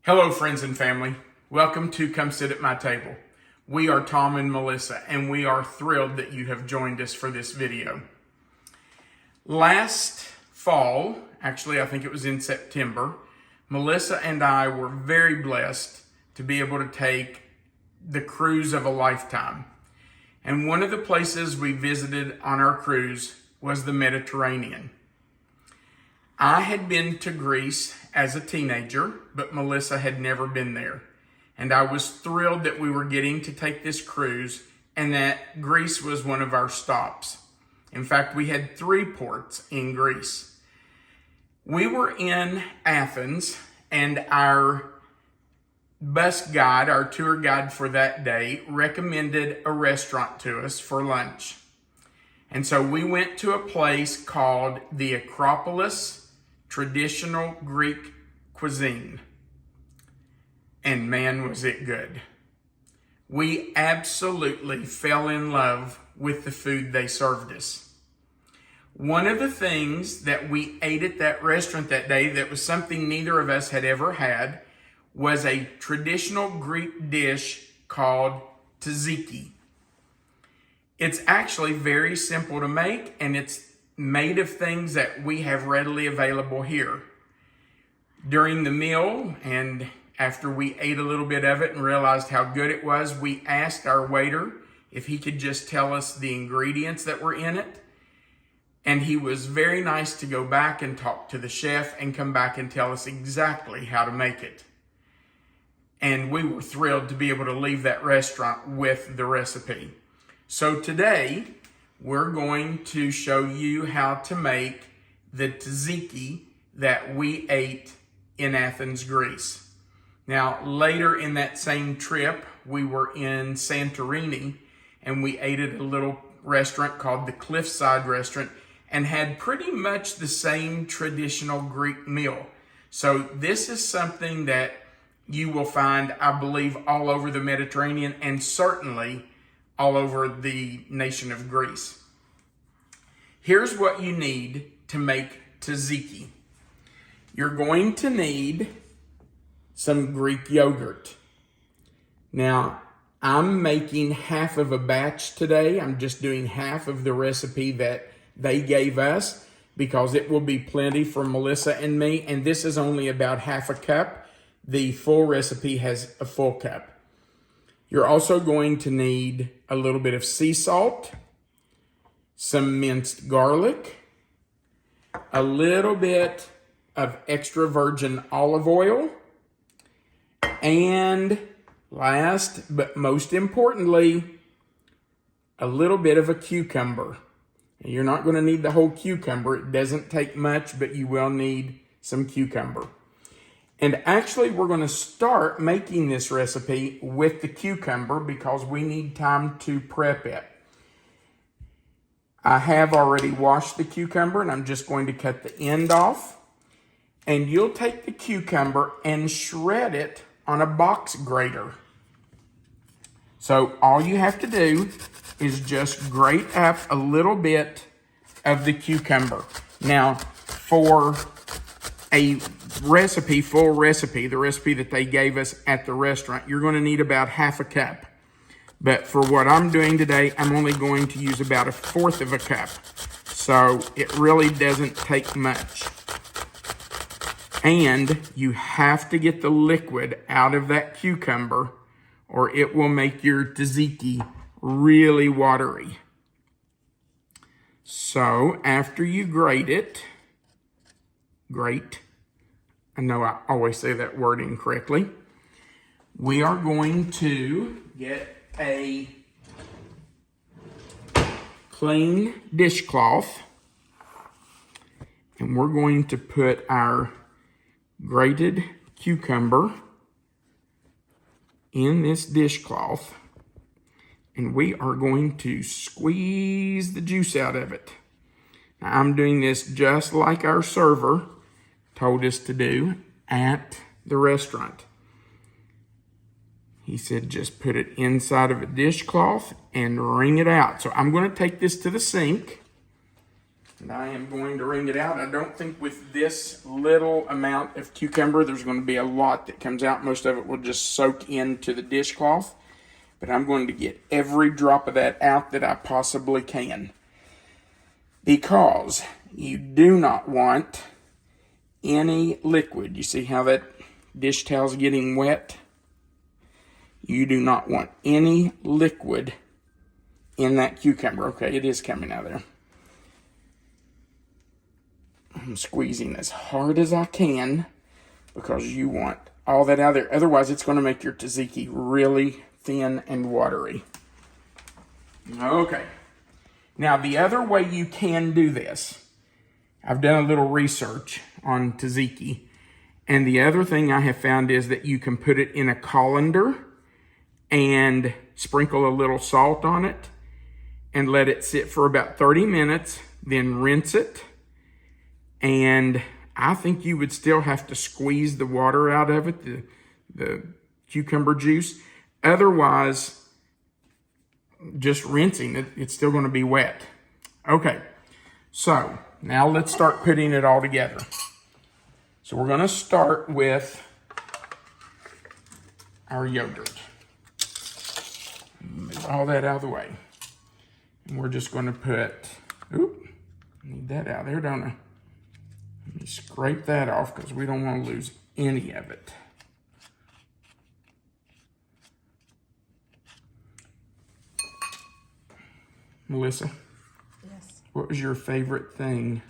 Hello, friends and family. Welcome to Come Sit at My Table. We are Tom and Melissa, and we are thrilled that you have joined us for this video. Last fall, actually I think it was in September, Melissa and I were very blessed to be able to take the cruise of a lifetime. And one of the places we visited on our cruise was the Mediterranean. I had been to Greece as a teenager, but Melissa had never been there. And I was thrilled that we were getting to take this cruise and that Greece was one of our stops. In fact, we had 3 ports in Greece. We were in Athens, and our bus guide, our tour guide for that day, recommended a restaurant to us for lunch. And so we went to a place called the Acropolis Traditional Greek Cuisine. And man, was it good. We absolutely fell in love with the food they served us. One of the things that we ate at that restaurant that day that was something neither of us had ever had was a traditional Greek dish called Tzatziki. It's actually very simple to make, and it's made of things that we have readily available here. During the meal, and after we ate a little bit of it and realized how good it was, we asked our waiter if he could just tell us the ingredients that were in it. And he was very nice to go back and talk to the chef and come back and tell us exactly how to make it. And we were thrilled to be able to leave that restaurant with the recipe. So today, we're going to show you how to make the tzatziki that we ate in Athens, Greece. Now, later in that same trip, we were in Santorini, and we ate at a little restaurant called the Cliffside Restaurant and had pretty much the same traditional Greek meal. So this is something that you will find, I believe, all over the Mediterranean and certainly all over the nation of Greece. Here's what you need to make tzatziki. You're going to need some Greek yogurt. Now, I'm making half of a batch today. I'm just doing half of the recipe that they gave us because it will be plenty for Melissa and me, and this is only about half a cup. The full recipe has a full cup. You're also going to need a little bit of sea salt, some minced garlic, a little bit of extra virgin olive oil, and last but most importantly, a little bit of a cucumber. You're not going to need the whole cucumber. It doesn't take much, but you will need some cucumber. And actually, we're going to start making this recipe with the cucumber because we need time to prep it. I have already washed the cucumber, and I'm just going to cut the end off. And you'll take the cucumber and shred it on a box grater. So all you have to do is just grate up a little bit of the cucumber. Now, for a recipe, full recipe, the recipe that they gave us at the restaurant, you're going to need about half a cup. But for what I'm doing today, I'm only going to use about 1/4 of a cup. So it really doesn't take much. And you have to get the liquid out of that cucumber or it will make your tzatziki really watery. So after you grate, I know I always say that word incorrectly, we are going to get a clean dishcloth and we're going to put our grated cucumber in this dishcloth and we are going to squeeze the juice out of it. Now, I'm doing this just like our server told us to do at the restaurant. He said just put it inside of a dishcloth and wring it out. So I'm going to take this to the sink And I am going to wring it out. I don't think with this little amount of cucumber, there's going to be a lot that comes out. Most of it will just soak into the dishcloth. But I'm going to get every drop of that out that I possibly can. Because you do not want any liquid. You see how that dish towel's getting wet? You do not want any liquid in that cucumber. Okay, it is coming out of there. I'm squeezing as hard as I can because you want all that out of there. Otherwise, it's going to make your tzatziki really thin and watery. Okay. Now, the other way you can do this, I've done a little research on tzatziki, and the other thing I have found is that you can put it in a colander and sprinkle a little salt on it and let it sit for about 30 minutes, then rinse it. And I think you would still have to squeeze the water out of it, the cucumber juice. Otherwise, just rinsing it, it's still going to be wet. Okay, so now let's start putting it all together. So we're going to start with our yogurt. Move all that out of the way. And we're just going to put, need that out there, don't I? Let me scrape that off because we don't want to lose any of it. Melissa? Yes. What was your favorite thing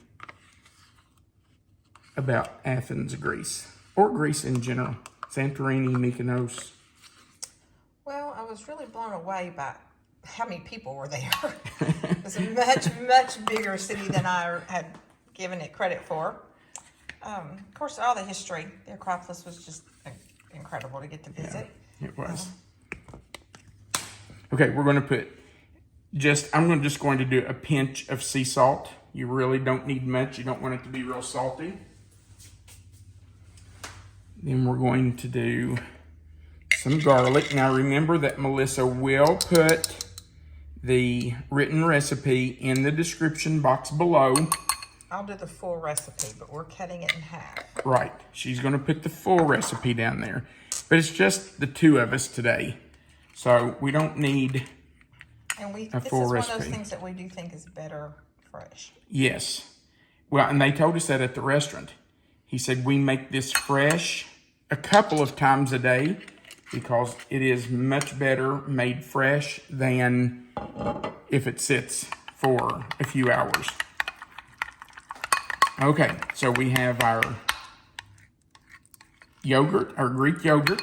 about Athens, Greece? Or Greece in general? Santorini, Mykonos? Well, I was really blown away by how many people were there. It was a much, much bigger city than I had given it credit for. Of course, all the history. The Acropolis was just incredible to get to visit. Yeah, it was. Okay, we're going to put I'm just going to do a pinch of sea salt. You really don't need much. You don't want it to be real salty. Then we're going to do some garlic. Now remember that Melissa will put the written recipe in the description box below. I'll do the full recipe, but we're cutting it in half. Right. She's going to put the full recipe down there. But it's just the two of us today. So we don't need and a full recipe. This is one of those things that we do think is better fresh. Yes. Well, and they told us that at the restaurant. He said we make this fresh a couple of times a day because it is much better made fresh than if it sits for a few hours. Okay, so we have our yogurt, our Greek yogurt.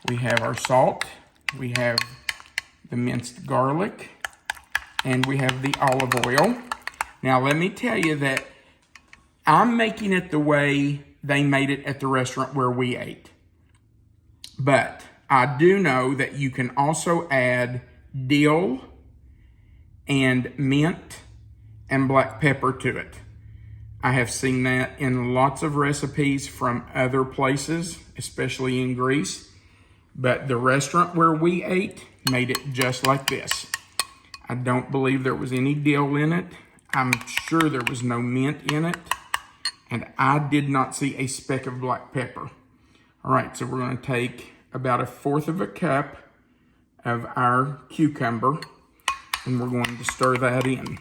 We have our salt. We have the minced garlic. And we have the olive oil. Now, let me tell you that I'm making it the way they made it at the restaurant where we ate. But I do know that you can also add dill and mint and black pepper to it. I have seen that in lots of recipes from other places, especially in Greece. But the restaurant where we ate made it just like this. I don't believe there was any dill in it. I'm sure there was no mint in it. And I did not see a speck of black pepper. All right, so we're going to take about 1/4 of a cup of our cucumber, and we're going to stir that in.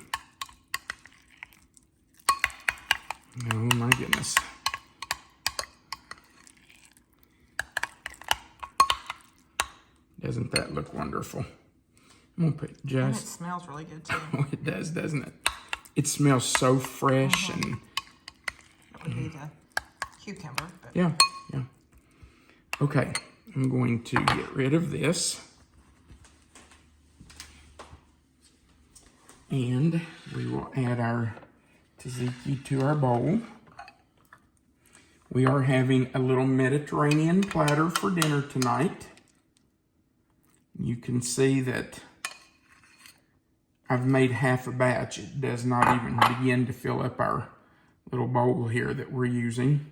Oh my goodness. Doesn't that look wonderful? I'm going to put just... And it smells really good too. Oh, it does, doesn't it? It smells so fresh and... That would be the cucumber. But... Yeah. Okay, I'm going to get rid of this. And we will add our tzatziki to our bowl. We are having a little Mediterranean platter for dinner tonight. You can see that I've made half a batch. It does not even begin to fill up our little bowl here that we're using.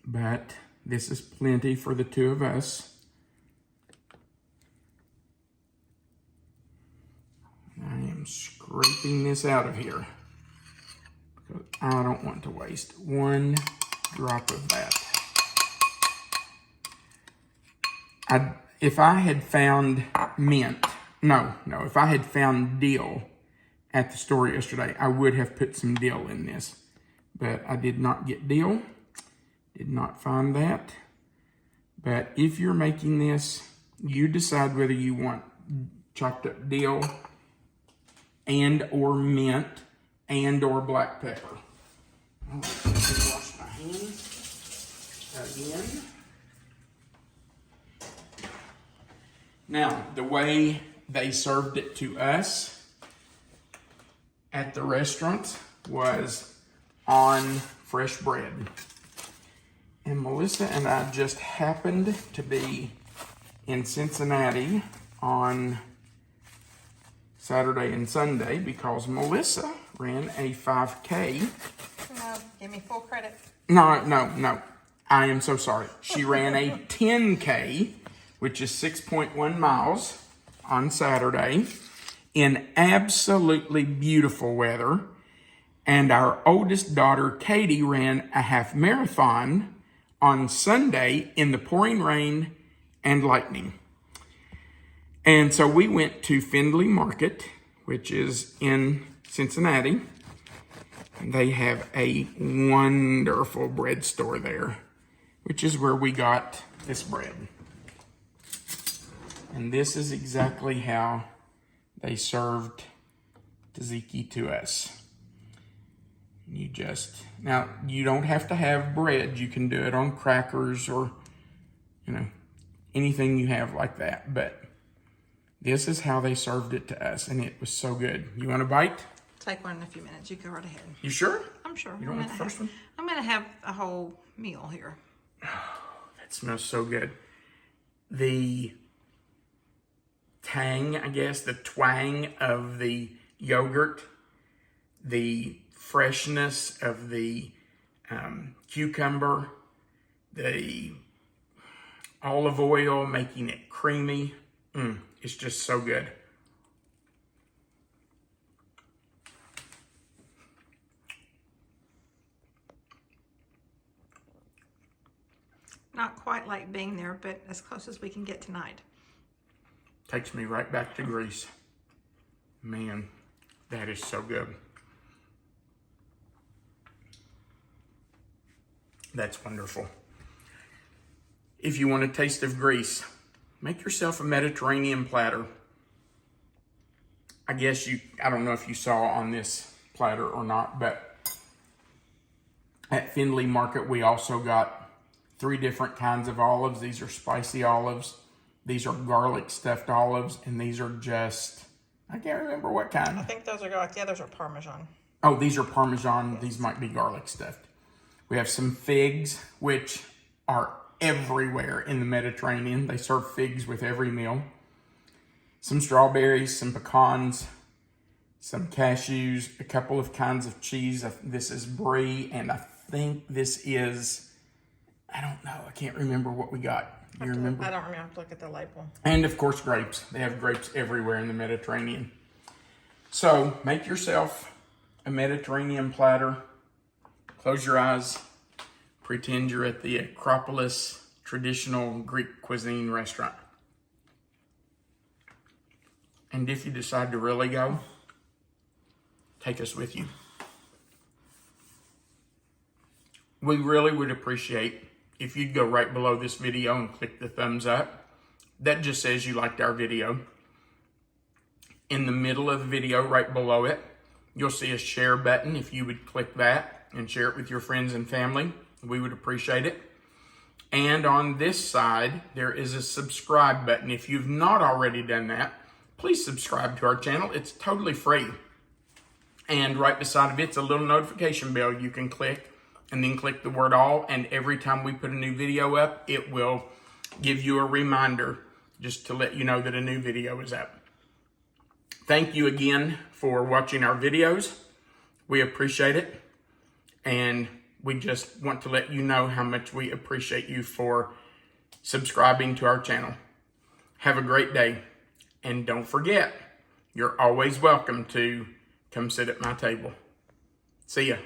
But this is plenty for the two of us. I am scraping scraping this out of here. Because I don't want to waste one drop of that. If I had found if I had found dill at the store yesterday, I would have put some dill in this. But I did not get dill. Did not find that. But if you're making this, you decide whether you want chopped up dill and or mint and or black pepper. Let me wash my hands again. Now, the way they served it to us at the restaurant was on fresh bread. And Melissa and I just happened to be in Cincinnati on Saturday and Sunday because Melissa ran a 5K. No, give me full credit. No. I am so sorry. She ran a 10K, which is 6.1 miles on Saturday in absolutely beautiful weather. And our oldest daughter, Katie, ran a half marathon on Sunday in the pouring rain and lightning. And so we went to Findlay Market, which is in Cincinnati. And they have a wonderful bread store there, which is where we got this bread. And this is exactly how they served tzatziki to us. Now you don't have to have bread. You can do it on crackers or, anything you have like that. But this is how they served it to us, and it was so good. You want a bite? Take one in a few minutes. You go right ahead. You sure? I'm sure. You don't want the first one? I'm going to have a whole meal here. That smells so good. The tang, I guess, the twang of the yogurt, the freshness of the cucumber, the olive oil making it creamy. It's just so good. Not quite like being there, but as close as we can get tonight. Takes me right back to Greece. Man, that is so good. That's wonderful. If you want a taste of Greece, make yourself a Mediterranean platter. I don't know if you saw on this platter or not, but at Findlay Market, we also got 3 different kinds of olives. These are spicy olives. These are garlic stuffed olives, and these are just, I can't remember what kind. I think those are garlic. The others are Parmesan. Oh, these are Parmesan. Yes. These might be garlic stuffed. We have some figs, which are everywhere in the Mediterranean. They serve figs with every meal. Some strawberries, some pecans, some cashews, a couple of kinds of cheese. This is brie, and I think this is, I don't know. I can't remember what we got. You remember? I don't remember. I have to look at the label. And of course, grapes. They have grapes everywhere in the Mediterranean. So make yourself a Mediterranean platter. Close your eyes. Pretend you're at the Acropolis traditional Greek cuisine restaurant. And if you decide to really go, take us with you. We really would appreciate if you'd go right below this video and click the thumbs up. That just says you liked our video. In the middle of the video, right below it, you'll see a share button. If you would click that and share it with your friends and family, we would appreciate it. And on this side, there is a subscribe button. If you've not already done that, please subscribe to our channel. It's totally free. And right beside of it's a little notification bell you can click, and then click the word all. And every time we put a new video up, it will give you a reminder just to let you know that a new video is up. Thank you again for watching our videos. We appreciate it. And we just want to let you know how much we appreciate you for subscribing to our channel. Have a great day. And don't forget, you're always welcome to come come sit at my table. See ya.